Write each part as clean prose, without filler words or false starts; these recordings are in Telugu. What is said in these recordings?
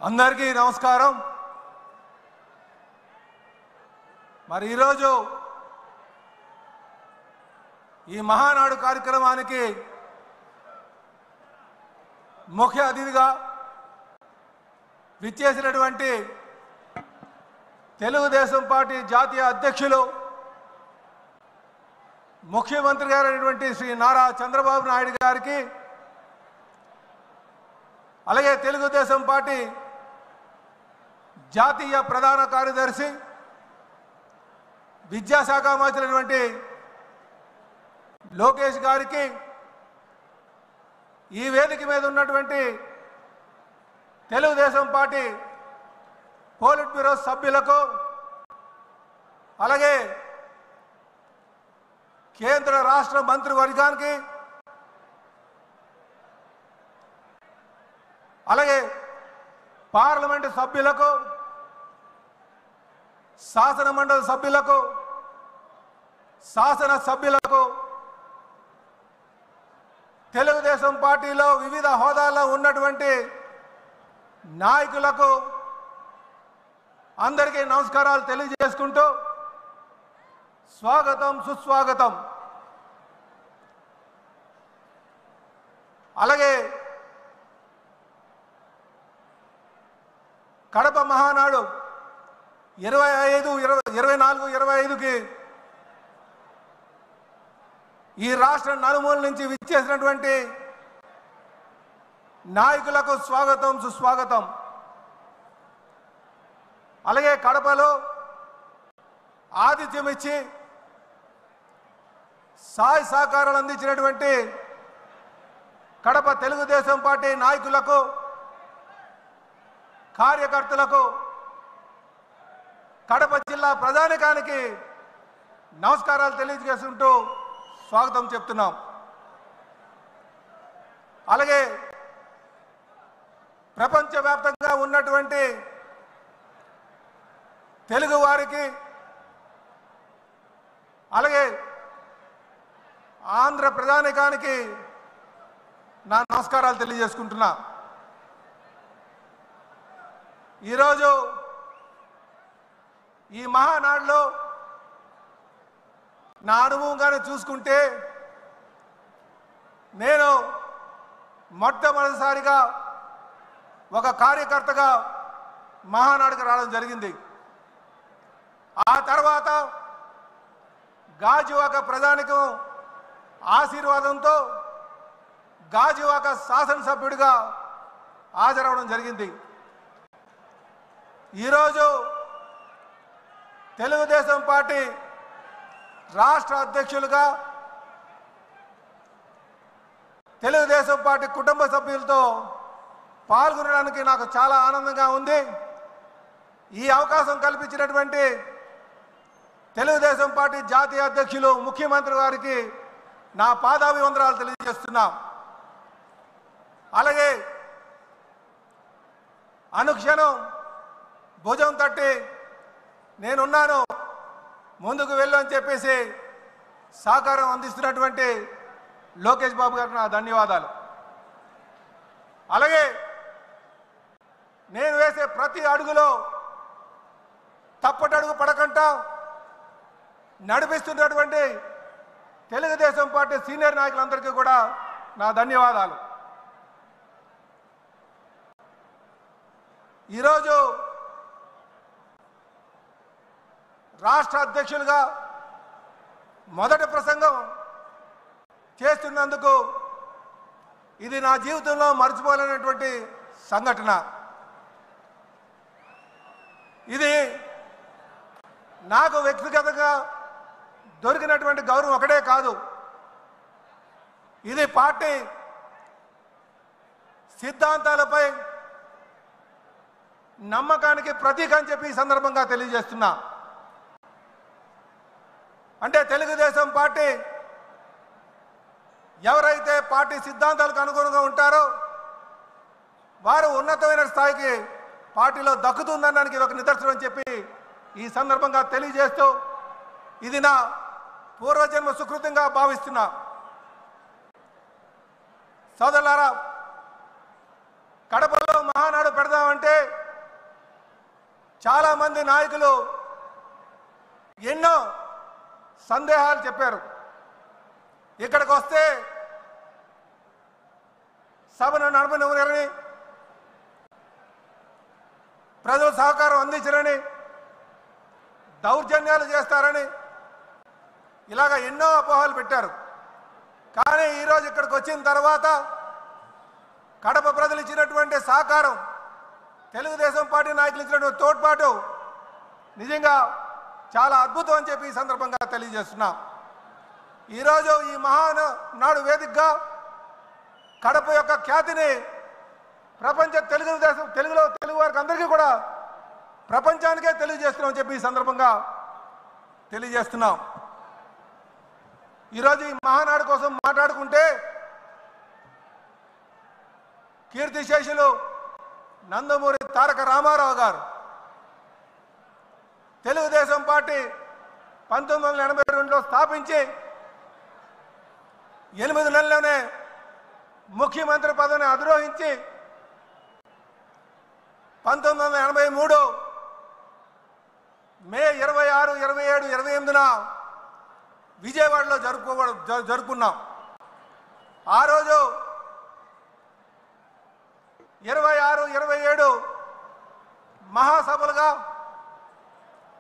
అందరికీ నమస్కారం। మరి ఈరోజు ఈ మహానాడు కార్యక్రమానికి ముఖ్య అతిథిగా విచ్చేసినటువంటి తెలుగుదేశం పార్టీ జాతీయ అధ్యక్షులు ముఖ్యమంత్రి గారైనటువంటి శ్రీ నారా చంద్రబాబు నాయుడు గారికి, అలాగే తెలుగుదేశం పార్టీ జాతీయ ప్రధాన కార్యదర్శి విద్యాశాఖ మంత్రి లోకేష్ గారికి, ఈ వేదిక మీద ఉన్నటువంటి తెలుగుదేశం పార్టీ పోలిట్ బ్యూరో సభ్యులకు, అలాగే కేంద్ర రాష్ట్ర మంత్రివర్గానికి, అలాగే పార్లమెంటు సభ్యులకు, శాసన మండలి సభ్యులకు, శాసన సభ్యులకు, తెలుగుదేశం పార్టీలో వివిధ హోదాల్లో ఉన్నటువంటి నాయకులకు అందరికీ నమస్కారాలు తెలియజేసుకుంటూ స్వాగతం సుస్వాగతం। అలాగే కడప మహానాడు 24-25కి ఈ రాష్ట్ర నలుమూల నుంచి విచ్చేసినటువంటి నాయకులకు స్వాగతం సుస్వాగతం। అలాగే కడపలో ఆతిథ్యం ఇచ్చి సహాయ సహకారాలు అందించినటువంటి కడప తెలుగుదేశం పార్టీ నాయకులకు, కార్యకర్తలకు, కడప జిల్లా ప్రజానికానికి నమస్కారాలు తెలియజేసుకుంటూ స్వాగతం చెప్తున్నాం। అలాగే ప్రపంచవ్యాప్తంగా ఉన్నటువంటి తెలుగు వారికి, అలాగే ఆంధ్ర ప్రజానికానికి నా నమస్కారాలు తెలియజేసుకుంటున్నా। ఈరోజు ఈ మహానాడులో నా అనుభవంగానే చూసుకుంటే, నేను మొట్టమొదటిసారిగా ఒక కార్యకర్తగా మహానాడుకు రావడం జరిగింది। ఆ తర్వాత గాజువాక ప్రజానికం ఆశీర్వాదంతో గాజువాక శాసనసభ్యుడిగా హాజరవడం జరిగింది। ఈరోజు తెలుగుదేశం పార్టీ రాష్ట్ర అధ్యక్షులుగా తెలుగుదేశం పార్టీ కుటుంబ సభ్యులతో పాల్గొనడానికి నాకు చాలా ఆనందంగా ఉంది। ఈ అవకాశం కల్పించినటువంటి తెలుగుదేశం పార్టీ జాతీయ అధ్యక్షులు ముఖ్యమంత్రి గారికి నా పాదాభివందనాలు తెలియజేస్తున్నా। అలాగే అనుక్షణం భుజం తట్టి నేనున్నాను, ముందుకు వెళ్ళు అని చెప్పేసి సహకారం అందిస్తున్నటువంటి లోకేష్ బాబు గారికి నా ధన్యవాదాలు। అలాగే నేను వేసే ప్రతి అడుగులో తప్పటడుగు పడకుండా నడిపిస్తున్నటువంటి తెలుగుదేశం పార్టీ సీనియర్ నాయకులందరికీ కూడా నా ధన్యవాదాలు। ఈరోజు రాష్ట్ర అధ్యక్షులుగా మొదటి ప్రసంగం చేస్తున్నందుకు ఇది నా జీవితంలో మర్చిపోలేనటువంటి సంఘటన। ఇది నాకు వ్యక్తిగతంగా దొరికినటువంటి గౌరవం ఒకటే కాదు, ఇది పార్టీ సిద్ధాంతాలపై నమ్మకానికి ప్రతీక అని చెప్పి ఈ సందర్భంగా తెలియజేస్తున్నా। అంటే తెలుగుదేశం పార్టీ ఎవరైతే పార్టీ సిద్ధాంతాలకు అనుగుణంగా ఉంటారో వారు ఉన్నతమైన స్థాయికి పార్టీలో దక్కుతుందనడానికి ఇది ఒక నిదర్శనం అని చెప్పి ఈ సందర్భంగా తెలియజేస్తూ, ఇది నా పూర్వజన్మ సుకృతంగా భావిస్తున్నా। సోదరులారా, కడపలో మహానాడు పెడదామంటే చాలామంది నాయకులు ఎన్నో సందేహాలు చెప్పారు. ఇక్కడికి వస్తే సభను నడపనివ్వరని, ప్రజలు సహకారం అందించరని, దౌర్జన్యాలు చేస్తారని ఇలాగ ఎన్నో అపోహలు పెట్టారు. కానీ ఈరోజు ఇక్కడికి వచ్చిన తర్వాత కడప ప్రజలు ఇచ్చినటువంటి సహకారం, తెలుగుదేశం పార్టీ నాయకులు ఇచ్చినటువంటి తోడ్పాటు నిజంగా చాలా అద్భుతం అని చెప్పి ఈ సందర్భంగా తెలియజేస్తున్నాం. ఈరోజు ఈ మహానాడు వేదికగా కడప యొక్క ఖ్యాతిని ప్రపంచ తెలుగు వారికి అందరికీ కూడా ప్రపంచానికే తెలియజేస్తున్నామని చెప్పి ఈ సందర్భంగా తెలియజేస్తున్నాం. ఈరోజు ఈ మహానాడు కోసం మాట్లాడుకుంటే కీర్తిశేషులు నందమూరి తారక రామారావు గారు తెలుగుదేశం పార్టీ 1982లో స్థాపించి 8 నెలల్లోనే ముఖ్యమంత్రి పదవిని అధిరోహించి 1983 మే 26, 27, 28న విజయవాడలో జరుపుకున్నాం. ఆ రోజు 26, 27 మహాసభలుగా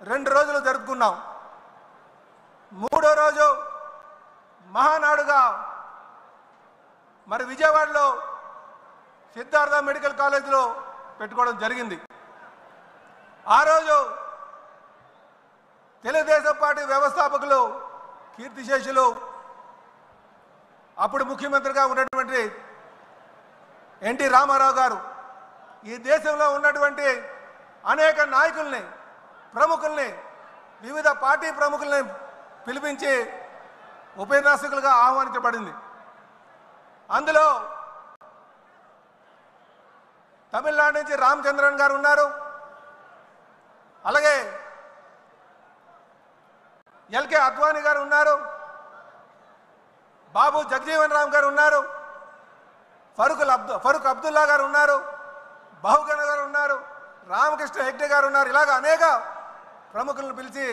2 రోజులు జరుపుకున్నాం. 3వ రోజు మహానాడుగా మరి విజయవాడలో సిద్ధార్థ మెడికల్ కాలేజీలో పెట్టుకోవడం జరిగింది. ఆ రోజు తెలుగుదేశం పార్టీ వ్యవస్థాపకులు కీర్తిశేషులు అప్పుడు ముఖ్యమంత్రిగా ఉన్నటువంటి ఎన్టీ రామారావు గారు ఈ దేశంలో ఉన్నటువంటి అనేక నాయకుల్ని, ప్రముఖుల్ని, వివిధ పార్టీ ప్రముఖుల్ని పిలిపించి ఉపన్యాసకులుగా ఆహ్వానించబడింది. అందులో తమిళనాడు నుంచి రామచంద్రన్ గారు ఉన్నారు, అలాగే ఎల్కే అద్వానీ గారు ఉన్నారు, బాబు జగజీవన్ రామ్ గారు ఉన్నారు, ఫరూక్ అబ్దుల్లా గారు ఉన్నారు, బహుగణ గారు ఉన్నారు, రామకృష్ణ హెగ్డే గారు ఉన్నారు. ఇలాగ అనేక ప్రముఖులను పిలిచి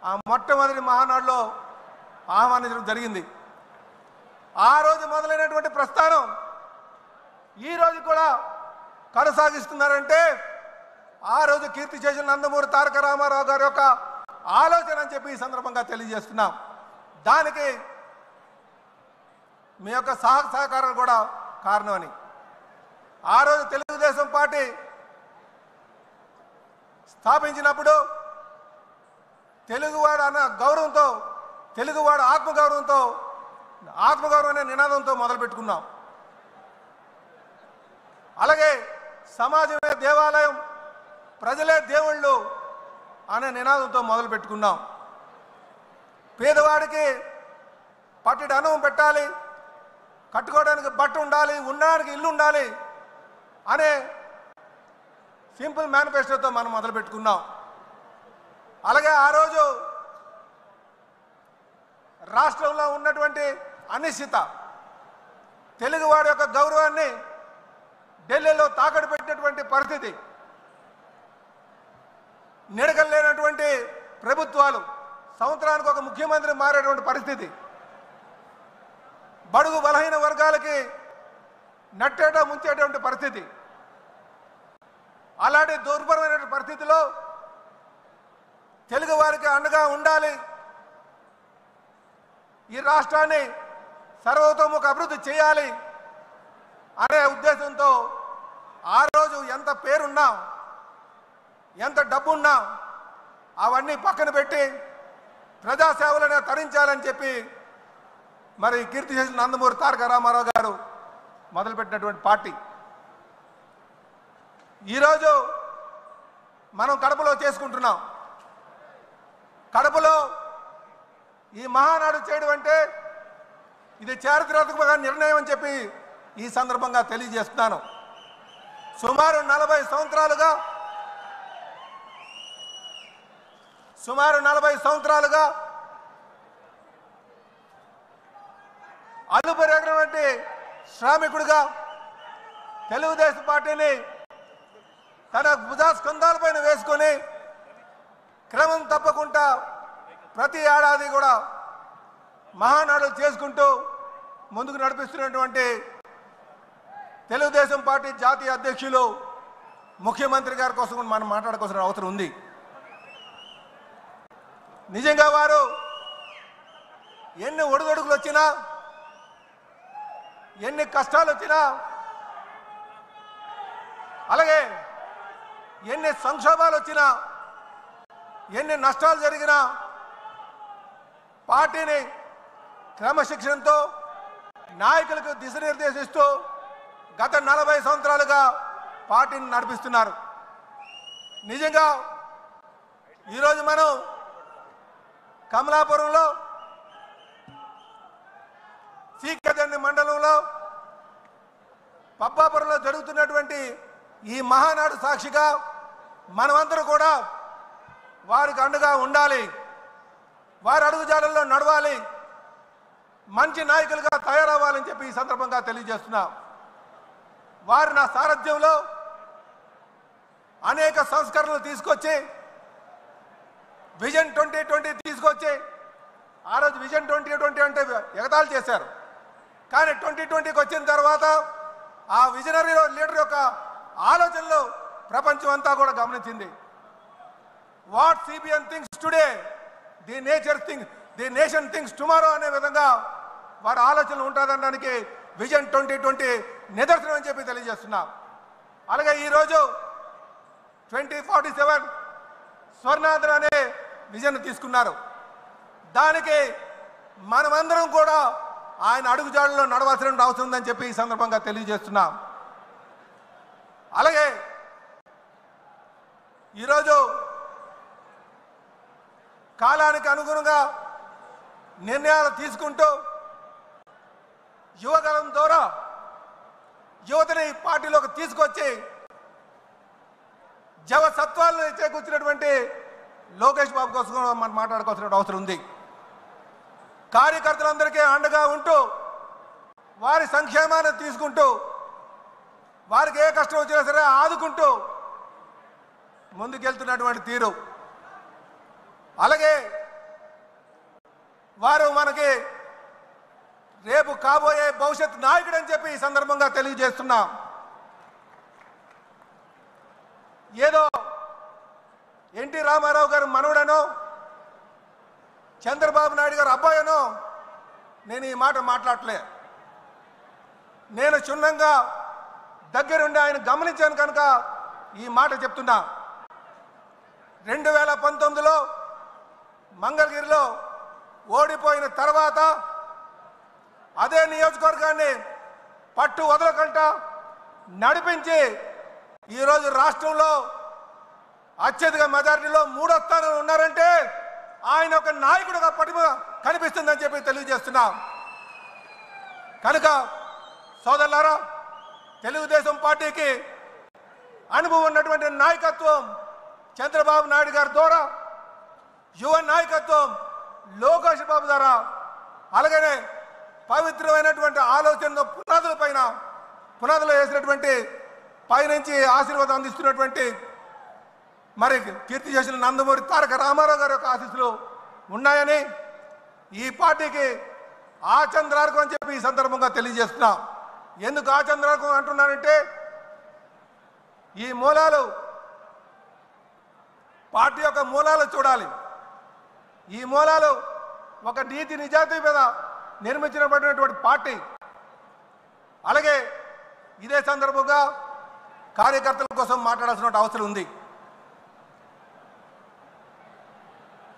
ఆ మొట్టమొదటి మహానాడులో ఆహ్వానించడం జరిగింది. ఆ రోజు మొదలైనటువంటి ప్రస్థానం ఈ రోజు కూడా కొనసాగిస్తున్నారంటే ఆ రోజు కీర్తిశేషులు నందమూరి తారక రామారావు గారి యొక్క ఆలోచన అని చెప్పి ఈ సందర్భంగా తెలియజేస్తున్నాం. దానికి మీ యొక్క సహకారాలు కూడా కారణమని. ఆ రోజు తెలుగుదేశం పార్టీ స్థాపించినప్పుడు తెలుగువాడు అన్న గౌరవంతో, తెలుగువాడు ఆత్మగౌరవం అనే నినాదంతో మొదలుపెట్టుకున్నాం. అలాగే సమాజమే దేవాలయం, ప్రజలే దేవుళ్ళు అనే నినాదంతో మొదలుపెట్టుకున్నాం. పేదవాడికి పట్టెడు అన్నం పెట్టాలి, కట్టుకోవడానికి బట్ట ఉండాలి, ఉండడానికి ఇల్లు ఉండాలి అనే సింపుల్ మేనిఫెస్టోతో మనం మొదలుపెట్టుకున్నాం. అలాగే ఆ రోజు రాష్ట్రంలో ఉన్నటువంటి అనిశ్చిత, తెలుగువాడి యొక్క గౌరవాన్ని ఢిల్లీలో తాకట్టు పెట్టినటువంటి పరిస్థితి, నిడకలేనటువంటి ప్రభుత్వాలు, సంవత్సరానికి ఒక ముఖ్యమంత్రి మారేటువంటి పరిస్థితి, బడుగు బలహీన వర్గాలకి నట్టేట ముంచేటువంటి పరిస్థితి, అలాంటి దుర్భరమైన పరిస్థితిలో తెలుగు వారికి అండగా ఉండాలి, ఈ రాష్ట్రాన్ని సర్వతోముఖ అభివృద్ధి చేయాలి అనే ఉద్దేశంతో ఆ రోజు ఎంత పేరున్నా, ఎంత డబ్బున్నా అవన్నీ పక్కన పెట్టి ప్రజాసేవలను తరించాలని చెప్పి మరి కీర్తిశేషులు నందమూరి తారక రామారావు గారు మొదలుపెట్టినటువంటి పార్టీ. ఈరోజు మనం కడపలో చేసుకుంటున్నాం. కడపలో ఈ మహానాడు చేయడం అంటే ఇది చారిత్రాత్మక నిర్ణయం అని చెప్పి ఈ సందర్భంగా తెలియజేస్తున్నాను. సుమారు 40 సంవత్సరాలుగా అలుపెరగినటువంటి శ్రామికుడిగా తెలుగుదేశం పార్టీని తన భుజస్కంధాలపైన వేసుకొని క్రమం తప్పకుండా ప్రతి ఏడాది కూడా మహానాడులు చేసుకుంటూ ముందుకు నడిపిస్తున్నటువంటి తెలుగుదేశం పార్టీ జాతీయ అధ్యక్షులు ముఖ్యమంత్రి గారి కోసం మనం మాట్లాడుకోవాల్సిన అవసరం ఉంది. నిజంగా వారు ఎన్ని ఒడిదొడుకులు వచ్చినా, ఎన్ని కష్టాలు వచ్చినా, అలాగే ఎన్ని సంక్షోభాలు వచ్చినా, ఎన్ని నష్టాలు జరిగినా పార్టీని క్రమశిక్షణతో నాయకులకు దిశనిర్దేశిస్తూ గత 40 సంవత్సరాలుగా పార్టీని నడిపిస్తున్నారు. నిజంగా ఈరోజు మనం కమలాపురంలో సీకదండి మండలంలో పబ్బాపురంలో జరుగుతున్నటువంటి ఈ మహానాడు సాక్షిగా మనమందరూ కూడా వారికి అండగా ఉండాలి, వారి అడుగుజాడల్లో నడవాలి, మంచి నాయకులుగా తయారవ్వాలని చెప్పి ఈ సందర్భంగా తెలియజేస్తున్నా. వారు నా సారథ్యంలో అనేక సంస్కరణలు తీసుకొచ్చి విజన్ 2020 తీసుకొచ్చి, ఆ రోజు విజన్ 2020 అంటే ఎగతాళి చేశారు. కానీ 2020కి వచ్చిన తర్వాత ఆ విజనరీ లీడర్ యొక్క ఆలోచనలు ప్రపంచం అంతా కూడా గమనించింది. What CBN things today the nation things tomorrow అనే విధంగా వారి ఆలోచనలు ఉంటుందనడానికి విజన్ 2020 నిదర్శనం అని చెప్పి తెలియజేస్తున్నాం. అలాగే ఈరోజు 2047 స్వర్ణాంధ్ర అనే విజన్ తీసుకున్నారు. దానికి మనమందరం కూడా ఆయన అడుగుజాడల్లో నడవాల్సిన అవసరం ఉందని చెప్పి ఈ సందర్భంగా తెలియజేస్తున్నాం. అలాగే ఈరోజు కాలానికి అనుగుణంగా నిర్ణయాలు తీసుకుంటూ యువగలం ద్వారా యువతని పార్టీలోకి తీసుకొచ్చి జవసత్వాలను చేకూర్చినటువంటి లోకేష్ బాబు కోసం మనం మాట్లాడుకోవాల్సిన అవసరం ఉంది. కార్యకర్తలందరికీ అండగా ఉంటూ వారి సంక్షేమాన్ని తీసుకుంటూ వారికి ఏ కష్టం వచ్చినా సరే ఆదుకుంటూ ముందుకెళ్తున్నటువంటి తీరు, అలాగే వారు మనకి రేపు కాబోయే భవిష్యత్ నాయకుడు అని చెప్పి ఈ సందర్భంగా తెలియజేస్తున్నాం. ఏదో ఎన్టీ రామారావు గారు మనవడనో చంద్రబాబు నాయుడు గారు అబ్బాయనో నేను ఈ మాట మాట్లాడలే. నేను క్షుణ్ణంగా దగ్గరుండి ఆయన గమనించాను కనుక ఈ మాట చెప్తున్నా. 2019లో మంగళగిరిలో ఓడిపోయిన తర్వాత అదే నియోజకవర్గాన్ని పట్టు వదలకుండా నడిపించి ఈరోజు రాష్ట్రంలో అత్యధిక మెజారిటీలో 3వ స్థానంలో ఉన్నారంటే ఆయన ఒక నాయకుడుగా పటిమ కనిపిస్తుందని చెప్పి తెలియజేస్తున్నాం. కనుక సోదరులారా, తెలుగుదేశం పార్టీకి అనుభవం ఉన్నటువంటి నాయకత్వం చంద్రబాబు నాయుడు గారి ద్వారా, యువ నాయకత్వం లోకేష్ బాబు ద్వారా, అలాగనే పవిత్రమైనటువంటి ఆలోచనతో పునాదులు వేసినటువంటి పైనుంచి ఆశీర్వాదం అందిస్తున్నటువంటి మరి కీర్తి చేసిన నందమూరి తారక రామారావు గారి యొక్క ఆశీస్సులు ఉన్నాయని ఈ పార్టీకి ఆచంద్రార్కం అని చెప్పి ఈ సందర్భంగా తెలియజేస్తున్నా. ఎందుకు ఆచంద్రార్కం అంటున్నానంటే ఈ మూలాలు పార్టీ యొక్క మూలాలు చూడాలి. ఈ మూలాలు ఒక నీతి నిజాయితీ మీద నిర్మించబడినటువంటి పార్టీ. అలాగే ఇదే సందర్భంగా కార్యకర్తల కోసం మాట్లాడాల్సిన అవసరం ఉంది.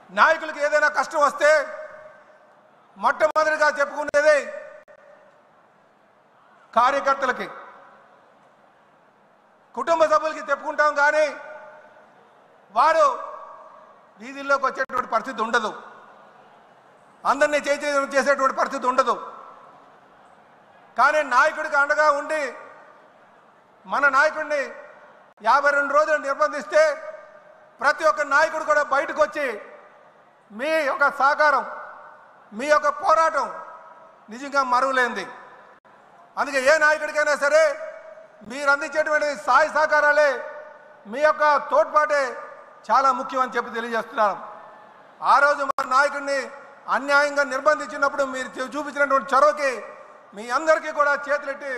నాయకులకు ఏదైనా కష్టం వస్తే మొట్టమొదటిగా చెప్పుకునేది కార్యకర్తలకి, కుటుంబ సభ్యులకి చెప్పుకుంటాం. కానీ వారు వీధుల్లోకి వచ్చేటువంటి పరిస్థితి ఉండదు, అందరినీ చేసేటువంటి పరిస్థితి ఉండదు. కానీ నాయకుడికి అండగా ఉండి మన నాయకుడిని 52 రోజులు నిర్బంధిస్తే ప్రతి ఒక్క నాయకుడు కూడా బయటకు వచ్చి మీ యొక్క సహకారం, మీ యొక్క పోరాటం నిజంగా మరువలేంది. అందుకే ఏ నాయకుడికైనా సరే మీరు అందించేటువంటి సహాయ సహకారాలే మీ యొక్క తోడ్పాటే చాలా ముఖ్యమని చెప్పి తెలియజేస్తున్నాను. ఆ రోజు మన నాయకుడిని అన్యాయంగా నిర్బంధించినప్పుడు మీరు చూపించినటువంటి చొరవకి మీ అందరికీ కూడా చేతులెట్టి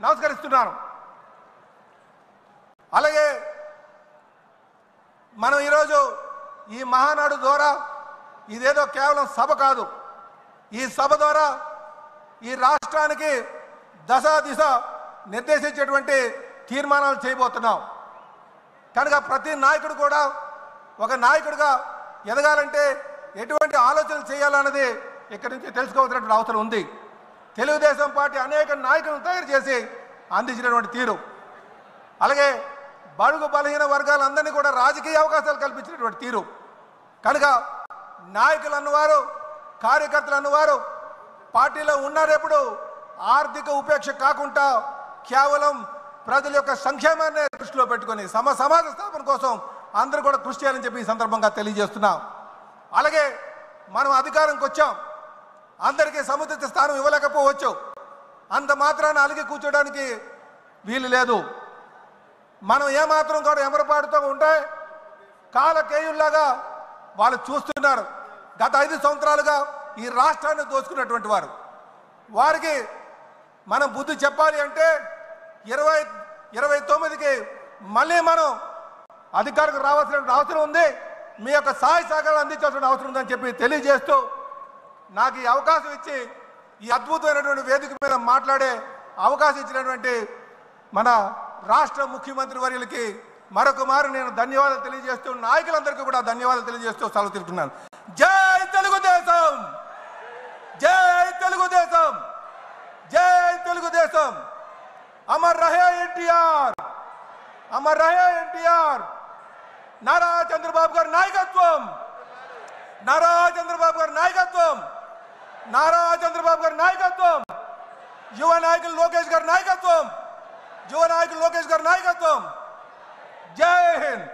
నమస్కరిస్తున్నాను. అలాగే మనం ఈరోజు ఈ మహానాడు ద్వారా ఇదేదో కేవలం సభ కాదు, ఈ సభ ద్వారా ఈ రాష్ట్రానికి దశ దిశ నిర్దేశించేటువంటి తీర్మానాలు చేయబోతున్నాం. కనుక ప్రతి నాయకుడు కూడా ఒక నాయకుడిగా ఎదగాలంటే ఎటువంటి ఆలోచనలు చేయాలన్నది ఇక్కడి నుంచి తెలుసుకోవాల్సినటువంటి అవసరం ఉంది. తెలుగుదేశం పార్టీ అనేక నాయకులను తయారు చేసి అందించినటువంటి తీరు, అలాగే బడుగు బలహీన వర్గాలందరినీ కూడా రాజకీయ అవకాశాలు కల్పించినటువంటి తీరు. కనుక నాయకులు అన్నవారు, కార్యకర్తలు అన్నవారు పార్టీలో ఉన్నారెప్పుడు ఆర్థిక ఉపేక్ష కాకుండా కేవలం ప్రజల యొక్క సంక్షేమాన్ని దృష్టిలో పెట్టుకొని సమాజ స్థాపన కోసం అందరూ కూడా కృషి చేయాలని చెప్పి ఈ సందర్భంగా తెలియజేస్తున్నాం. అలాగే మనం అధికారంకి వచ్చాం, అందరికీ సముచిత స్థానం ఇవ్వలేకపోవచ్చు, అంత మాత్రాన అలిగి కూర్చోడానికి వీలు లేదు. మనం ఏమాత్రం కూడా ఎమరపాటుతో ఉంటే కాలకేయుల్లాగా వాళ్ళు చూస్తున్నారు. గత 5 సంవత్సరాలుగా ఈ రాష్ట్రాన్ని దోచుకున్నటువంటి వారికి మనం బుద్ధి చెప్పాలి అంటే 2029కి మళ్ళీ మనం అధికారికి రావాల్సిన అవసరం ఉంది. మీ యొక్క సహాయ సహకారాలు అందించాల్సిన అవసరం ఉందని చెప్పి తెలియజేస్తూ నాకు ఈ అవకాశం ఇచ్చి ఈ అద్భుతమైనటువంటి వేదిక మీద మాట్లాడే అవకాశం ఇచ్చినటువంటి మన రాష్ట్ర ముఖ్యమంత్రి వర్యులకి మరొక మారు నేను ధన్యవాదాలు తెలియజేస్తూ, నాయకులందరికీ కూడా ధన్యవాదాలు తెలియజేస్తూ సెలవు తీసుకున్నాను. జై తెలుగుదేశం, జై తెలుగుదేశం, జై తెలుగుదేశం. అమర్ రహే ఎన్టీఆర్, అమర్ రహే ఎన్టీఆర్. నారా చంద్రబాబు గారి నాయకత్వం, నారా చంద్రబాబు గారి నాయకత్వం, నారా చంద్రబాబు గారి నాయకత్వం, యువ నాయకులు లోకేష్ గారి నాయకత్వం, యువ నాయకులు లోకేష్ గారి నాయకత్వం. జై హింద్.